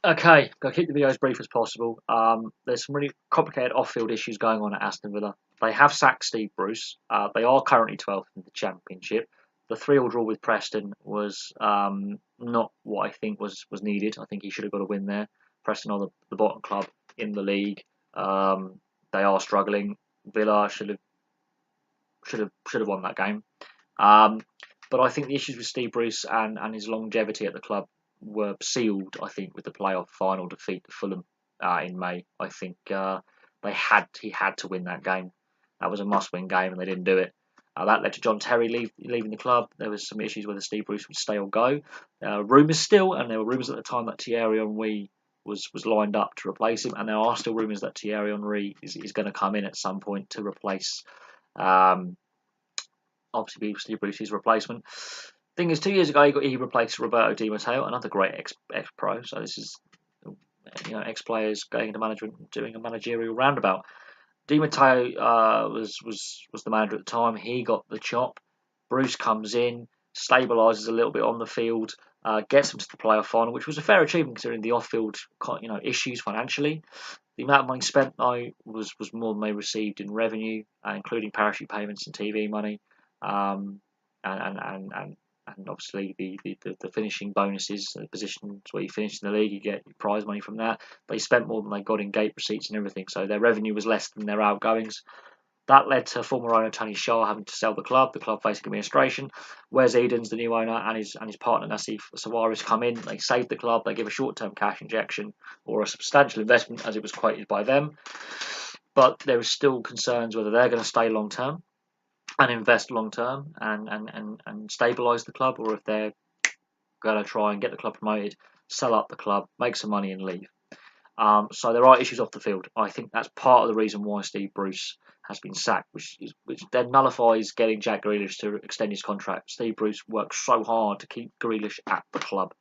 Okay, gotta keep the video as brief as possible. There's some really complicated off-field issues going on at Aston Villa. They have sacked Steve Bruce. They are currently 12th in the Championship. The 3-3 draw with Preston was not what I think was needed. I think he should have got a win there. Preston are the bottom club in the league. They are struggling. Villa should have won that game. But I think the issues with Steve Bruce and his longevity at the club were sealed, I think, with the playoff final defeat to Fulham in May. I think he had to win that game. That was a must-win game, and they didn't do it. That led to John Terry leaving the club. There was some issues whether Steve Bruce would stay or go. Rumours still, and there were rumours at the time that Thierry Henry was lined up to replace him, and there are still rumours that Thierry Henry is going to come in at some point to replace, obviously, Steve Bruce's replacement. Thing is, 2 years ago he replaced Roberto Di Matteo, another great ex-pro. So this is, ex-players going into management, doing a managerial roundabout. Di Matteo was the manager at the time. He got the chop. Bruce comes in, stabilises a little bit on the field, gets them to the playoff final, which was a fair achievement considering the off-field issues financially. The amount of money spent though was more than they received in revenue, including parachute payments and TV money, and obviously the finishing bonuses, the positions where you finish in the league, you get prize money from that. They spent more than they got in gate receipts and everything, so their revenue was less than their outgoings. That led to former owner Tony Shaw having to sell the club facing administration. Wes Edens, the new owner, and his partner Nassif Sawaris come in. They save the club. They give a short-term cash injection or a substantial investment, as it was quoted by them. But there is still concerns whether they're going to stay long-term and invest long-term and stabilise the club, or if they're going to try and get the club promoted, sell up the club, make some money and leave. So there are issues off the field. I think that's part of the reason why Steve Bruce has been sacked, which then nullifies getting Jack Grealish to extend his contract. Steve Bruce worked so hard to keep Grealish at the club.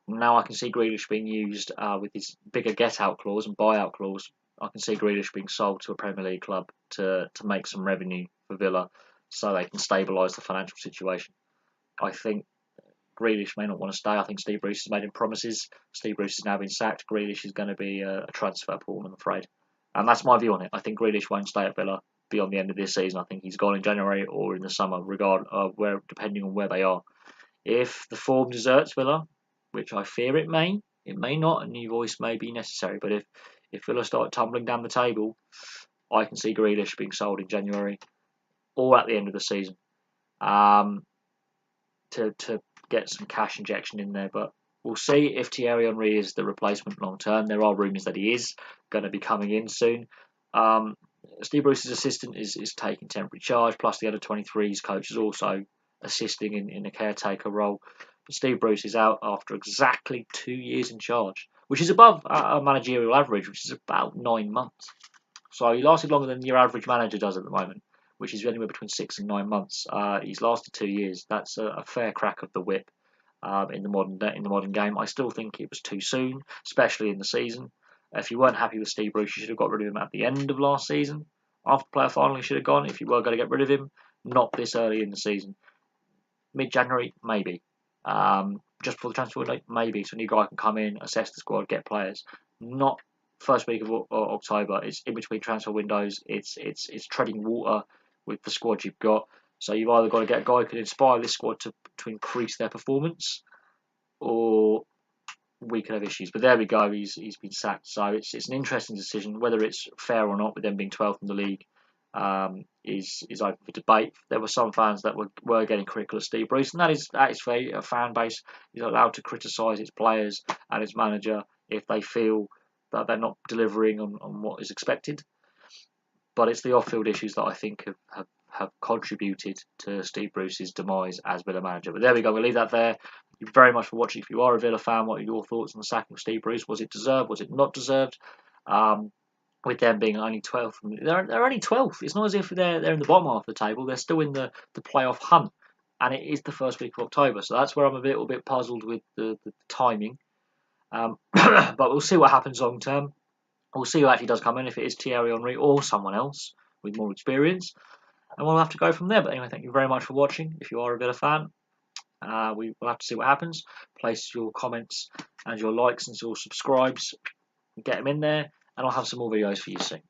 Now I can see Grealish being used with his bigger get-out clause and buyout clause. I can see Grealish being sold to a Premier League club to make some revenue for Villa so they can stabilise the financial situation. I think Grealish may not want to stay. I think Steve Bruce has made him promises. Steve Bruce has now been sacked. Grealish is going to be a transfer pawn, I'm afraid. And that's my view on it. I think Grealish won't stay at Villa beyond the end of this season. I think he's gone in January or in the summer, depending on where they are. If the form deserts Villa, which I fear it may not. A new voice may be necessary. But if Villa start tumbling down the table, I can see Grealish being sold in January or at the end of the season to get some cash injection in there. But we'll see if Thierry Henry is the replacement long term. There are rumours that he is going to be coming in soon. Steve Bruce's assistant is taking temporary charge, plus the under-23s coach is also assisting in a caretaker role. But Steve Bruce is out after exactly 2 years in charge, which is above a managerial average, which is about 9 months. So he lasted longer than your average manager does at the moment, which is anywhere between 6 and 9 months. He's lasted 2 years. That's a fair crack of the whip in the modern game. I still think it was too soon, especially in the season. If you weren't happy with Steve Bruce, you should have got rid of him at the end of last season. After the playoff final, he should have gone. If you were going to get rid of him, not this early in the season. Mid-January, maybe. Just before the transfer window, maybe. So a new guy can come in, assess the squad, get players. Not first week of October. It's in between transfer windows. It's treading water with the squad you've got. So you've either got to get a guy who can inspire this squad to increase their performance, or we could have issues. But there we go. He's been sacked. So it's an interesting decision. Whether it's fair or not, with them being 12th in the league, is open for debate. There were some fans that were getting critical of Steve Bruce, and that is fair. A fan base is allowed to criticise its players and its manager if they feel that they're not delivering on what is expected. But it's the off-field issues that I think have contributed to Steve Bruce's demise as Villa manager. But there we go. We'll leave that there. Thank you very much for watching. If you are a Villa fan, what are your thoughts on the sacking of Steve Bruce? Was it deserved? Was it not deserved? With them being only 12th. They're only 12th. It's not as if they're in the bottom half of the table. They're still in the playoff hunt. And it is the first week of October. So that's where I'm a little bit puzzled with the timing. But we'll see what happens long term. We'll see who actually does come in, if it is Thierry Henry or someone else with more experience. And we'll have to go from there. But anyway, thank you very much for watching. If you are a Villa fan, We will have to see what happens. Place your comments and your likes and your subscribes. Get them in there, and I'll have some more videos for you soon.